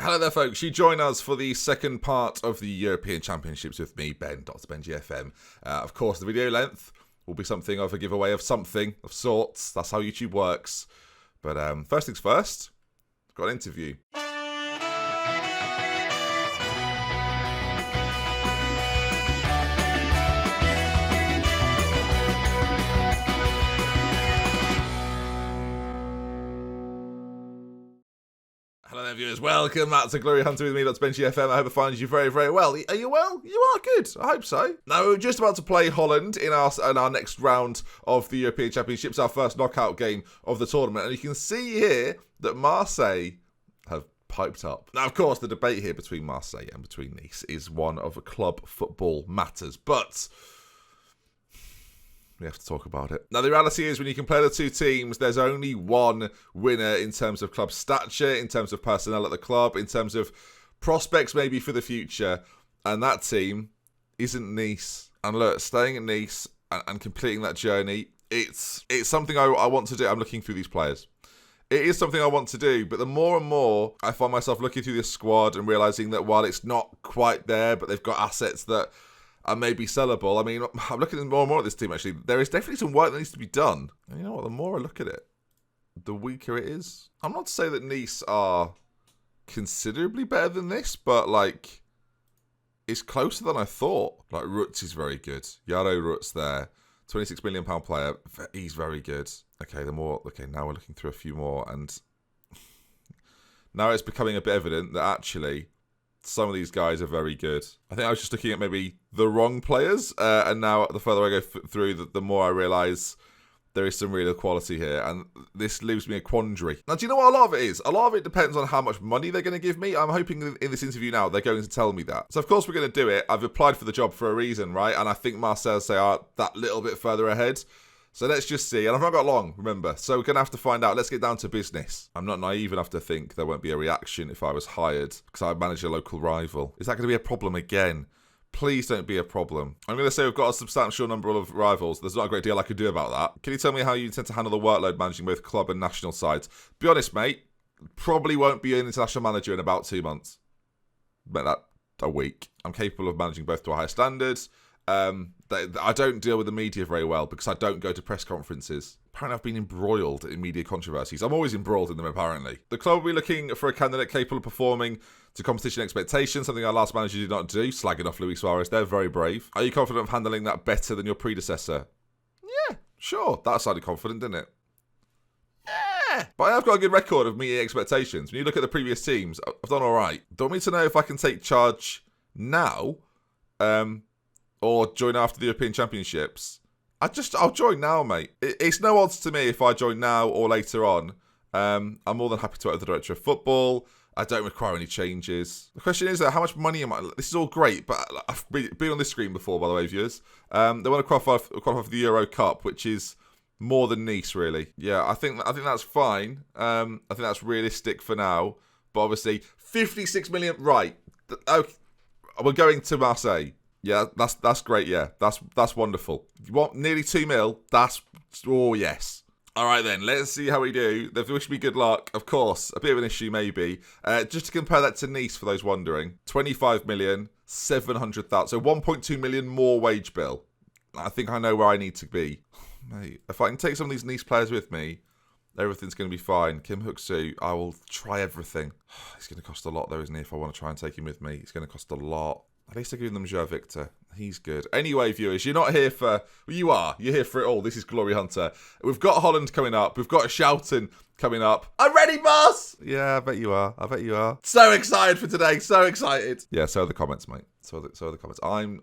Hello there, folks. You join us for the second part of the European Championships with me, Ben, DoctorBenjyFM. Of course, the video length will be something of a giveaway of something of sorts. That's how YouTube works. But first things first, I've got an interview. Hello there, viewers. Welcome back to Glory Hunter with me, DoctorBenjyFM. I hope it finds you very, very well. Are you well? You are good. I hope so. Now, we're just about to play Holland in our next round of the European Championships, our first knockout game of the tournament. And you can see here that Marseille have piped up. Now, of course, the debate here between Marseille and between Nice is one of club football matters. But we have to talk about it. Now, the reality is when you compare the two teams, there's only one winner in terms of club stature, in terms of personnel at the club, in terms of prospects maybe for the future. And that team isn't Nice. And look, staying at Nice and completing that journey, it's something I want to do. I'm looking through these players. It is something I want to do, but the more and more I find myself looking through this squad and realising that while it's not quite there, but they've got assets that are maybe sellable. I mean, I'm looking more and more at this team, actually. There is definitely some work that needs to be done. And you know what? The more I look at it, the weaker it is. I'm not to say that Nice are considerably better than this, but, like, it's closer than I thought. Like, Rutz is very good. Yaro Rutz there. £26 million player. He's very good. Okay, now we're looking through a few more, and now it's becoming a bit evident that actually some of these guys are very good. I think I was just looking at maybe the wrong players, and now the further I go through, the more I realise there is some real quality here, and this leaves me a quandary. Now, do you know what a lot of it is? A lot of it depends on how much money they're going to give me. I'm hoping in this interview now they're going to tell me that. So, of course, we're going to do it. I've applied for the job for a reason, right? And I think Marseille are that little bit further ahead. So let's just see. And I've not got long, remember. So we're going to have to find out. Let's get down to business. I'm not naive enough to think there won't be a reaction if I was hired because I manage a local rival. Is that going to be a problem again? Please don't be a problem. I'm going to say we've got a substantial number of rivals. There's not a great deal I could do about that. Can you tell me how you intend to handle the workload managing both club and national sides? Be honest, mate. Probably won't be an international manager in about 2 months. Bet that a week. I'm capable of managing both to a high standard. I don't deal with the media very well because I don't go to press conferences. Apparently I've been embroiled in media controversies. I'm always embroiled in them, apparently. The club will be looking for a candidate capable of performing to competition expectations, something our last manager did not do, slagging off Luis Suarez. They're very brave. Are you confident of handling that better than your predecessor? Yeah, sure. That sounded confident, didn't it? Yeah. But I have got a good record of meeting expectations. When you look at the previous teams, I've done all right. Don't want me to know if I can take charge now, or join after the European Championships. I'll join now, mate. It's no odds to me if I join now or later on. I'm more than happy to work with the director of football. I don't require any changes. The question is, how much money am I? This is all great, but I've been on this screen before, by the way, viewers. They want to qualify for the Euro Cup, which is more than Nice, really. Yeah, I think that's fine. I think that's realistic for now. But obviously, 56 million. Right. Okay, we're going to Marseille. Yeah, that's great. Yeah, that's wonderful. You want nearly 2 mil? Oh yes. All right then, let's see how we do. They've wished me good luck. Of course, a bit of an issue maybe. Just to compare that to Nice for those wondering, 25,700,000. So 1.2 million more wage bill. I think I know where I need to be, mate. If I can take some of these Nice players with me, everything's going to be fine. Kim Huk-soo, I will try everything. It's going to cost a lot though, isn't it? If I want to try and take him with me, it's going to cost a lot. At least I'm giving them Joe Victor. He's good. Anyway, viewers, you're not here for... Well, you are. You're here for it all. This is Glory Hunter. We've got Holland coming up. We've got Shoutout coming up. I'm ready, boss! Yeah, I bet you are. So excited for today. So excited. Yeah, so are the comments, mate. So are the comments. I'm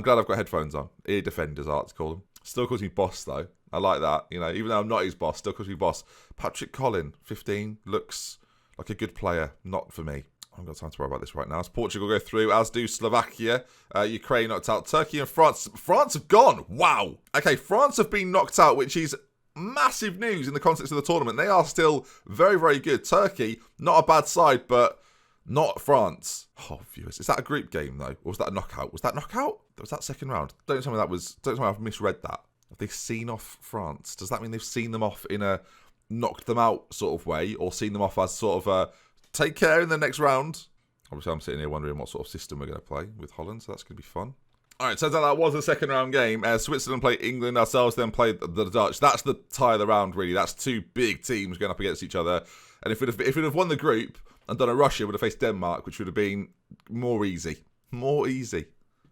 glad I've got headphones on. Ear defenders, I like to call them. Still calls me boss, though. I like that. You know, even though I'm not his boss, still calls me boss. Patrick Collin, 15, looks like a good player. Not for me. I haven't got time to worry about this right now. As Portugal go through, as do Slovakia. Ukraine knocked out. Turkey and France. France have gone. Wow. Okay, France have been knocked out, which is massive news in the context of the tournament. They are still very, very good. Turkey, not a bad side, but not France. Oh, viewers, is that a group game, though? Or was that a knockout? Was that knockout? Was that second round? Don't tell me I've misread that. Have they seen off France? Does that mean they've seen them off in a knocked them out sort of way, or seen them off as sort of a take care in the next round. Obviously, I'm sitting here wondering what sort of system we're going to play with Holland, so that's going to be fun. All right, turns out that was a second round game. Switzerland played England, ourselves then played the Dutch. That's the tie of the round, really. That's two big teams going up against each other. And if we'd have won the group and done a Russia, would have faced Denmark, which would have been more easy. More easy.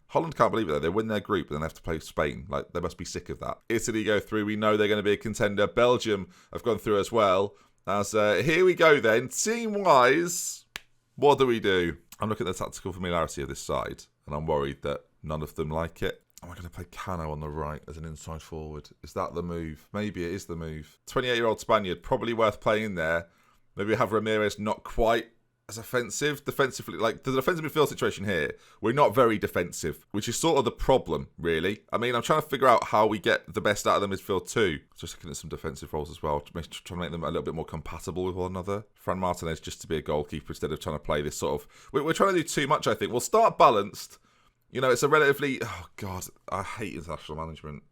Holland can't believe it, though. They win their group and then they have to play Spain. Like, they must be sick of that. Italy go through. We know they're going to be a contender. Belgium have gone through as well. As here we go, then. Team-wise, what do we do? I'm looking at the tactical familiarity of this side, and I'm worried that none of them like it. Am I going to play Canon on the right as an inside forward? Is that the move? Maybe it is the move. 28-year-old Spaniard, probably worth playing in there. Maybe have Ramirez not quite as offensive. Defensively, like the defensive midfield situation here, we're not very defensive, which is sort of the problem, really. I mean, I'm trying to figure out how we get the best out of the midfield too. Just looking at some defensive roles as well, trying to make them a little bit more compatible with one another. Fran Martinez just to be a goalkeeper instead of trying to play this sort of... We're trying to do too much, I think. We'll start balanced. You know, it's a relatively... Oh, God, I hate international management.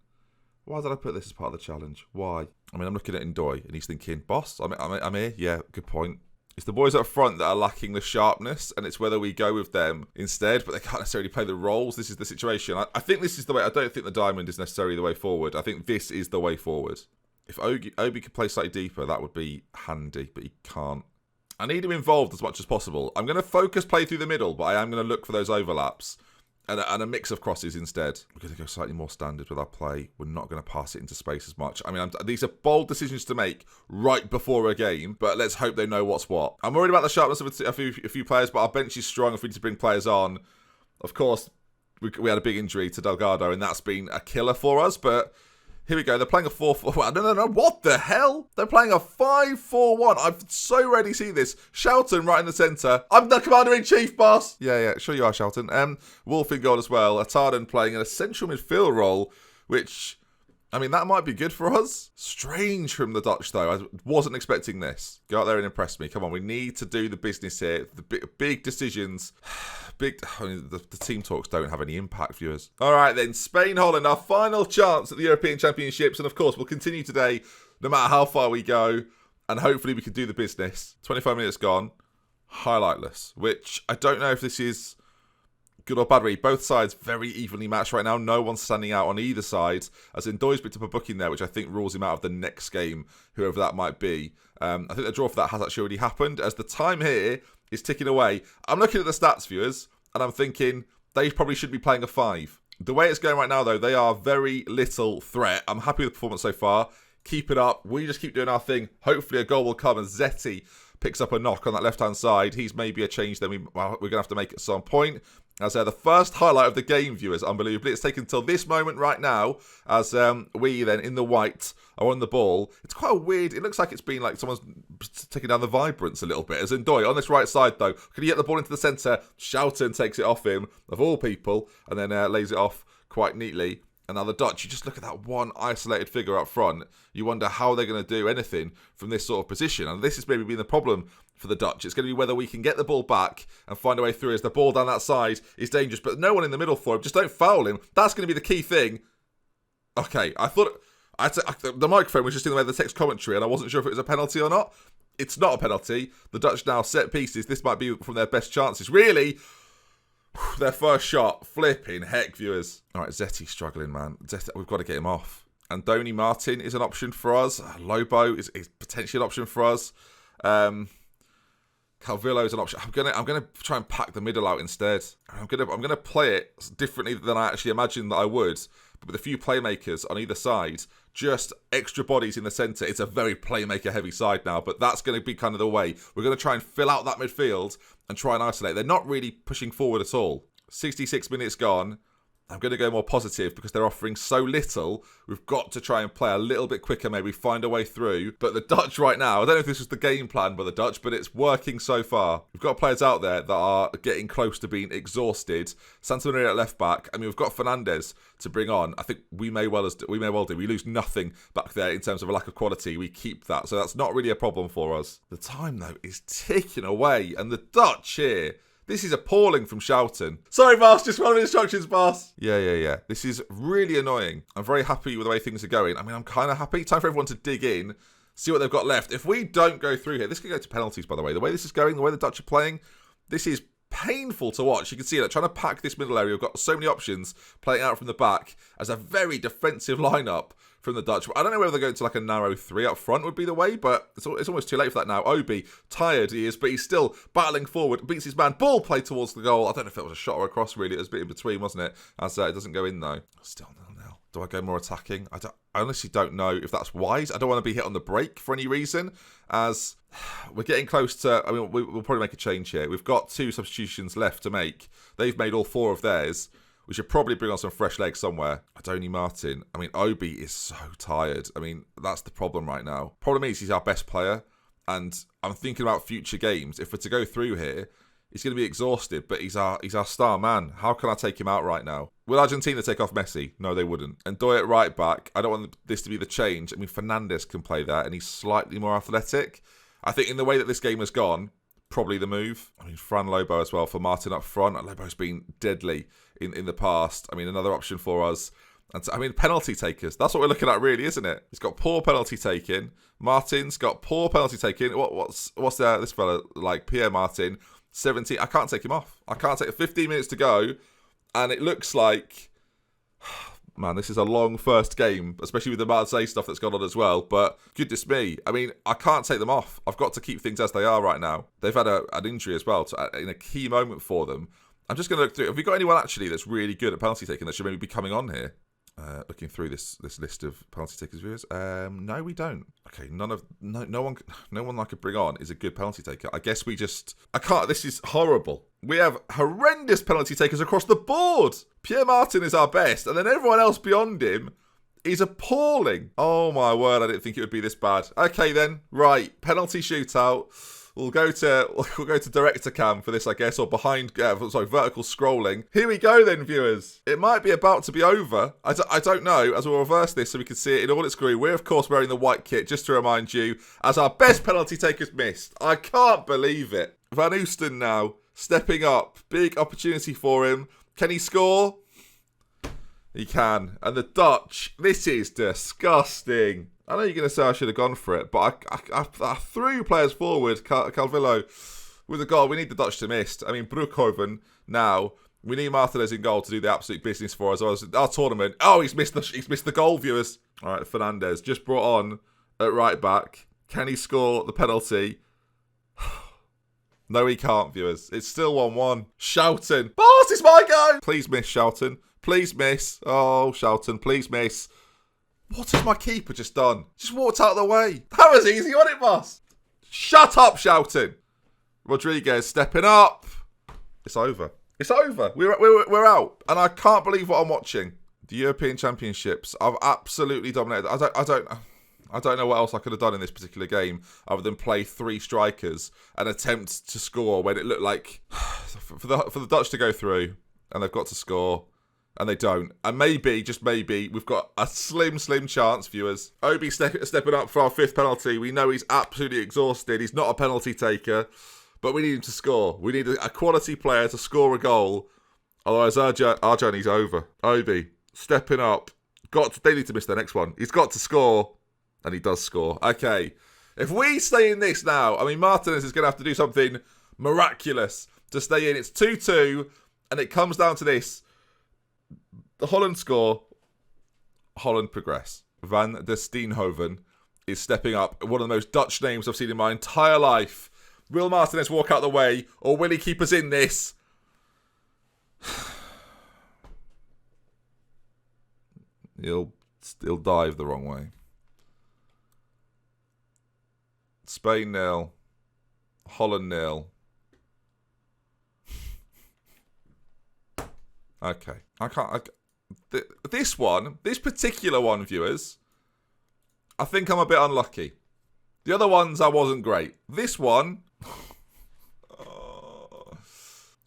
Why did I put this as part of the challenge? Why? I mean, I'm looking at Ndoye and he's thinking, boss, I'm here. Yeah, good point. It's the boys up front that are lacking the sharpness, and it's whether we go with them instead, but they can't necessarily play the roles. This is the situation. I think this is the way. I don't think the diamond is necessarily the way forward. I think this is the way forward. If Obi could play slightly deeper, that would be handy, but he can't. I need him involved as much as possible. I'm going to focus play through the middle, but I am going to look for those overlaps. And a mix of crosses instead. We're going to go slightly more standard with our play. We're not going to pass it into space as much. I mean, these are bold decisions to make right before a game, but let's hope they know what's what. I'm worried about the sharpness of a few players, but our bench is strong if we need to bring players on. Of course, we had a big injury to Delgado, and that's been a killer for us, but... Here we go. They're playing a 4-4. No. What the hell? They're playing a 5-4-1. I've so rarely seen this. Shelton right in the centre. I'm the commander-in-chief, boss. Yeah. Sure you are, Shelton. Wolf in goal as well. Atardan playing in a central midfield role, which, I mean, that might be good for us. Strange from the Dutch, though. I wasn't expecting this. Go out there and impress me. Come on, we need to do the business here. The big decisions. The team talks don't have any impact, viewers. All right, then. Spain-Holland, our final chance at the European Championships. And, of course, we'll continue today no matter how far we go. And hopefully we can do the business. 25 minutes gone. Highlightless. Which I don't know if this is good or bad, really. Both sides very evenly matched right now. No one's standing out on either side. As Ndoye's picked up a booking there, which I think rules him out of the next game, whoever that might be. I think the draw for that has actually already happened. As the time here is ticking away. I'm looking at the stats, viewers, and I'm thinking they probably should be playing a 5. The way it's going right now, though, they are very little threat. I'm happy with the performance so far. Keep it up. We just keep doing our thing. Hopefully a goal will come, and Zeti picks up a knock on that left-hand side. He's maybe a change then we're going to have to make at some point. As the first highlight of the game, viewers, unbelievably. It's taken until this moment right now, as we then, in the white, are on the ball. It's quite a weird... It looks like it's been like someone's taking down the vibrance a little bit. As Ndoye, on this right side, though, can he get the ball into the centre? Shelton takes it off him, of all people, and then lays it off quite neatly. And now the Dutch, you just look at that one isolated figure up front. You wonder how they're going to do anything from this sort of position. And this has maybe been the problem for the Dutch. It's going to be whether we can get the ball back and find a way through as the ball down that side is dangerous. But no one in the middle for him. Just don't foul him. That's going to be the key thing. Okay, I thought... the microphone was just in the way of the text commentary and I wasn't sure if it was a penalty or not. It's not a penalty. The Dutch now set pieces. This might be from their best chances. Really... Their first shot. Flipping heck, viewers. All right, Zeti struggling, man. Zeti, we've got to get him off. Andoni Martin is an option for us. Lobo is potentially an option for us. Calvillo is an option. I'm gonna try and pack the middle out instead. I'm gonna play it differently than I actually imagined that I would. But with a few playmakers on either side, just extra bodies in the centre. It's a very playmaker-heavy side now, but that's going to be kind of the way. We're going to try and fill out that midfield and try and isolate. They're not really pushing forward at all. 66 minutes gone. I'm going to go more positive because they're offering so little. We've got to try and play a little bit quicker, maybe find a way through. But the Dutch right now, I don't know if this was the game plan by the Dutch, but it's working so far. We've got players out there that are getting close to being exhausted. Santamaria at left back. I mean, we've got Fernandes to bring on. I think we may well do. We lose nothing back there in terms of a lack of quality. We keep that. So that's not really a problem for us. The time, though, is ticking away. And the Dutch here... This is appalling from Shelton. Sorry, boss. Just following instructions, boss. Yeah. This is really annoying. I'm very happy with the way things are going. I mean, I'm kind of happy. Time for everyone to dig in. see what they've got left. If we don't go through here, this could go to penalties, by the way. The way this is going, the way the Dutch are playing, this is painful to watch. You can see that trying to pack this middle area. We've got so many options playing out from the back as a very defensive lineup from the Dutch. I don't know whether they're going to like a narrow 3 up front would be the way, but it's almost too late for that now. Obi, tired he is, but he's still battling forward, beats his man, ball played towards the goal. I don't know if it was a shot or a cross really, it was a bit in between, wasn't it? As it doesn't go in though. Still 0-0. Do I go more attacking? I honestly don't know if that's wise. I don't want to be hit on the break for any reason, as we're getting close to... I mean, we'll probably make a change here. We've got 2 substitutions left to make. They've made all 4 of theirs. We should probably bring on some fresh legs somewhere. Adoni Martin. I mean, Obi is so tired. I mean, that's the problem right now. Problem is, he's our best player, and I'm thinking about future games. If we're to go through here, he's going to be exhausted, but he's our star man. How can I take him out right now? Will Argentina take off Messi? No, they wouldn't. And Doy at right back, I don't want this to be the change. I mean, Fernandes can play that, and he's slightly more athletic. I think in the way that this game has gone, probably the move. I mean, Fran Lobo as well for Martin up front. Lobo's been deadly in the past. I mean, another option for us. And so, I mean, penalty takers. That's what we're looking at, really, isn't it? He's got poor penalty taking. Martin's got poor penalty taking. What's this fella like? Pierre Martin, 17. I can't take him off. I can't take 15 minutes to go. And it looks like, man, this is a long first game, especially with the Marseille stuff that's gone on as well. But goodness me, I mean, I can't take them off. I've got to keep things as they are right now. They've had an injury as well in a key moment for them. I'm just going to look through. Have we got anyone actually that's really good at penalty taking that should maybe be coming on here? Looking through this list of penalty takers viewers. No, we don't. Okay, no one I could bring on is a good penalty taker. I guess I can't. This is horrible. We have horrendous penalty takers across the board. Pierre Martin is our best, and then everyone else beyond him is appalling. Oh my word, I didn't think it would be this bad. Okay then, right, penalty shootout. We'll go to director cam for this, I guess, or vertical scrolling. Here we go then, viewers. It might be about to be over. I don't know, as we'll reverse this so we can see it in all its glory. We're, of course, wearing the white kit, just to remind you, as our best penalty takers missed. I can't believe it. Van Oosten now, stepping up. Big opportunity for him. Can he score? He can. And the Dutch, this is disgusting. I know you're going to say I should have gone for it, but I threw players forward. Calvillo with a goal. We need the Dutch to miss. I mean, Broekhoven now. We need Martinez in goal to do the absolute business for us. Our tournament. Oh, he's missed the goal, viewers. All right, Fernandes just brought on at right back. Can he score the penalty? No, he can't, viewers. It's still 1-1. Shouting. Boss, it's my go. Please miss, Shouting. Please miss. Oh, Shouting, please miss. What has my keeper just done? Just walked out of the way. That was easy, wasn't it, boss? Shut up, Shouting. Rodriguez stepping up. It's over. It's over. We're out. And I can't believe what I'm watching. The European Championships. I've absolutely dominated. I don't know what else I could have done in this particular game other than play 3 strikers and attempt to score when it looked like for the Dutch to go through and they've got to score. And they don't. And maybe, just maybe, we've got a slim chance, viewers. Obi stepping up for our 5th penalty. We know he's absolutely exhausted. He's not a penalty taker. But we need him to score. We need a quality player to score a goal. Otherwise, our journey's over. Obi, stepping up. They need to miss their next one. He's got to score. And he does score. Okay. If we stay in this now, I mean, Martinez is going to have to do something miraculous to stay in. It's 2-2. And it comes down to this. The Holland score, Holland progress. Van der Steenhoven is stepping up. One of the most Dutch names I've seen in my entire life. Will Martinez walk out the way, or will he keep us in this? He'll dive the wrong way. Spain 0. Holland 0. Okay. This particular one, viewers, I think I'm a bit unlucky. The other ones, I wasn't great. This one...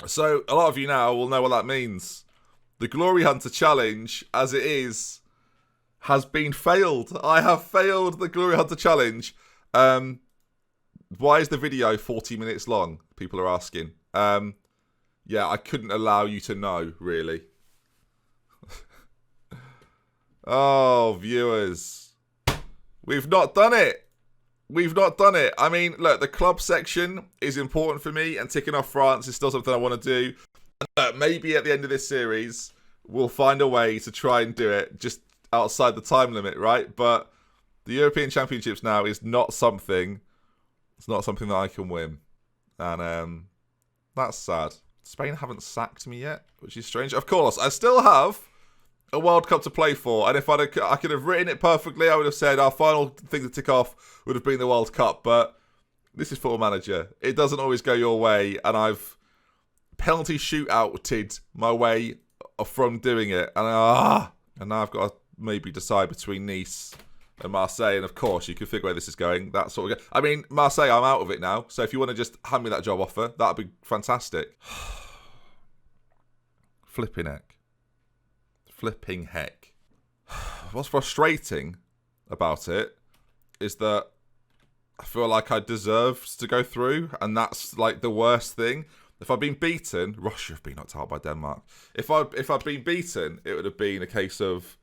So, a lot of you now will know what that means. The Glory Hunter Challenge, as it is, has been failed. I have failed the Glory Hunter Challenge. Why is the video 40 minutes long? People are asking. Yeah, I couldn't allow you to know, really. Oh, viewers. We've not done it. We've not done it. I mean, look, the club section is important for me, and ticking off France is still something I want to do. Maybe at the end of this series, we'll find a way to try and do it just outside the time limit, right? But the European Championships now is not something. It's not something that I can win, and that's sad. Spain haven't sacked me yet, which is strange. Of course, I still have a World Cup to play for, and if I could have written it perfectly, I would have said our final thing to tick off would have been the World Cup. But this is Football Manager. It doesn't always go your way, and I've penalty shootouted my way from doing it, and now I've got to maybe decide between Nice and Marseille, and of course you can figure where this is going. That sort of. I mean, Marseille, I'm out of it now. So if you want to just hand me that job offer, that'd be fantastic. Flipping heck. What's frustrating about it is that I feel like I deserved to go through, and that's like the worst thing. If I'd been beaten, Russia have been knocked out by Denmark. If I'd been beaten, it would have been a case of,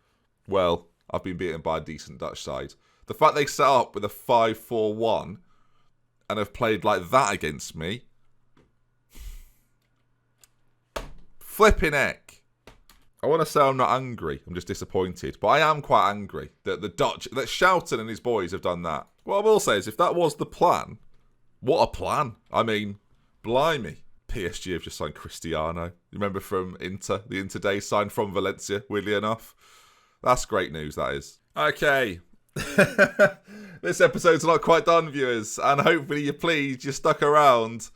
well, I've been beaten by a decent Dutch side. The fact they set up with a 5-4-1 and have played like that against me, flipping heck. I want to say I'm not angry. I'm just disappointed. But I am quite angry that that Schouten and his boys have done that. What I will say is, if that was the plan, what a plan. I mean, blimey. PSG have just signed Cristiano. You remember from Inter? The Inter day signed from Valencia, weirdly enough. That's great news, that is. Okay. This episode's not quite done, viewers. And hopefully you're pleased you stuck around,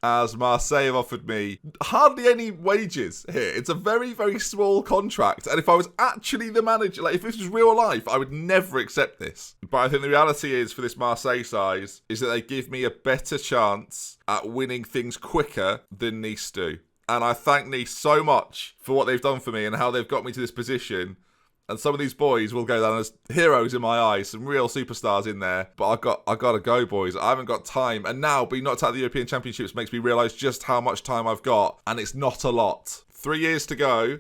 as Marseille have offered me hardly any wages here. It's a very, very small contract. And if I was actually the manager, like if this was real life, I would never accept this. But I think the reality is, for this Marseille size, is that they give me a better chance at winning things quicker than Nice do. And I thank Nice so much for what they've done for me and how they've got me to this position. And some of these boys will go down as heroes in my eyes, some real superstars in there. But I got to go, boys. I haven't got time. And now being knocked out of the European Championships makes me realise just how much time I've got. And it's not a lot. 3 years to go.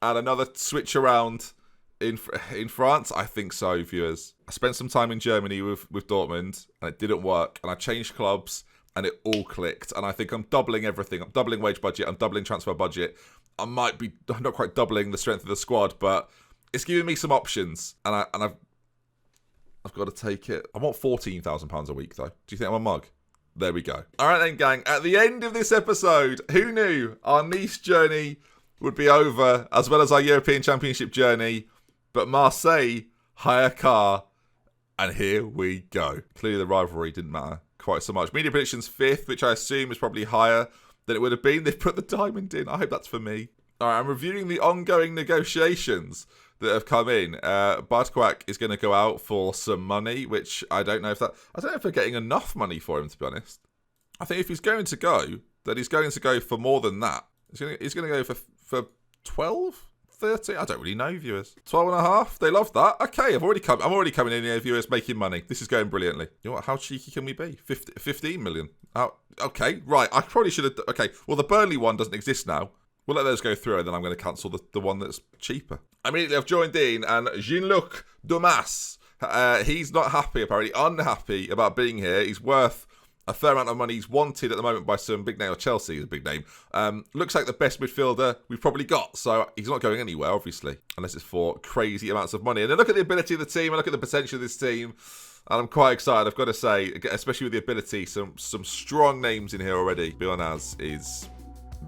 And another switch around in France? I think so, viewers. I spent some time in Germany with Dortmund, and it didn't work. And I changed clubs, and it all clicked. And I think I'm doubling everything. I'm doubling wage budget. I'm doubling transfer budget. I'm not quite doubling the strength of the squad, but it's giving me some options, and I've got to take it. I want £14,000 a week, though. Do you think I'm a mug? There we go. All right then, gang. At the end of this episode, who knew our Nice journey would be over, as well as our European Championship journey? But Marseille, hire car, and here we go. Clearly, the rivalry didn't matter quite so much. Media predictions 5th, which I assume is probably higher than it would have been. They've put the diamond in. I hope that's for me. All right, I'm reviewing the ongoing negotiations that have come in. Bartquak is going to go out for some money, which I don't know if they're getting enough money for him, to be honest. I think if he's going to go, then he's going to go for more than that. He's going to go for 12, 13. I don't really know, viewers. 12 and a half. They love that. Okay, I'm already coming in here, viewers, making money. This is going brilliantly. You know what? How cheeky can we be? 15 million. Okay, right. I probably should have. Okay, well, the Burnley one doesn't exist now. We'll let those go through, and then I'm going to cancel the one that's cheaper. Immediately I've joined in, and Jean-Luc Dumas, he's not happy, apparently unhappy about being here. He's worth a fair amount of money. He's wanted at the moment by some big name, or Chelsea is a big name. Looks like the best midfielder we've probably got, so he's not going anywhere, obviously, unless it's for crazy amounts of money. And then look at the ability of the team, and look at the potential of this team, and I'm quite excited, I've got to say, especially with the ability, some strong names in here already. Bionaz is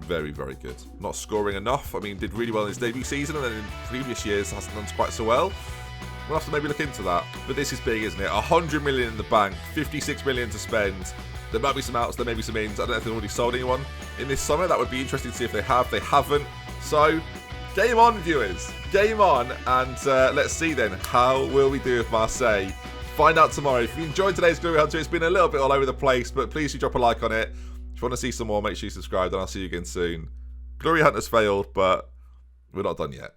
very, very good. Not scoring enough. I mean, did really well in his debut season, and then in previous years hasn't done quite so well. We'll have to maybe look into that. But this is big, isn't it? 100 million in the bank, 56 million to spend. There might be some outs, there may be some ins. I don't know if they've already sold anyone in this summer. That would be interesting to see if they have. They haven't. So, game on, viewers. Game on. And let's see then, how will we do with Marseille? Find out tomorrow. If you enjoyed today's Glory Hunter, it's been a little bit all over the place, but please do drop a like on it. If you want to see some more, make sure you subscribe, and I'll see you again soon. Glory Hunter's failed, but we're not done yet.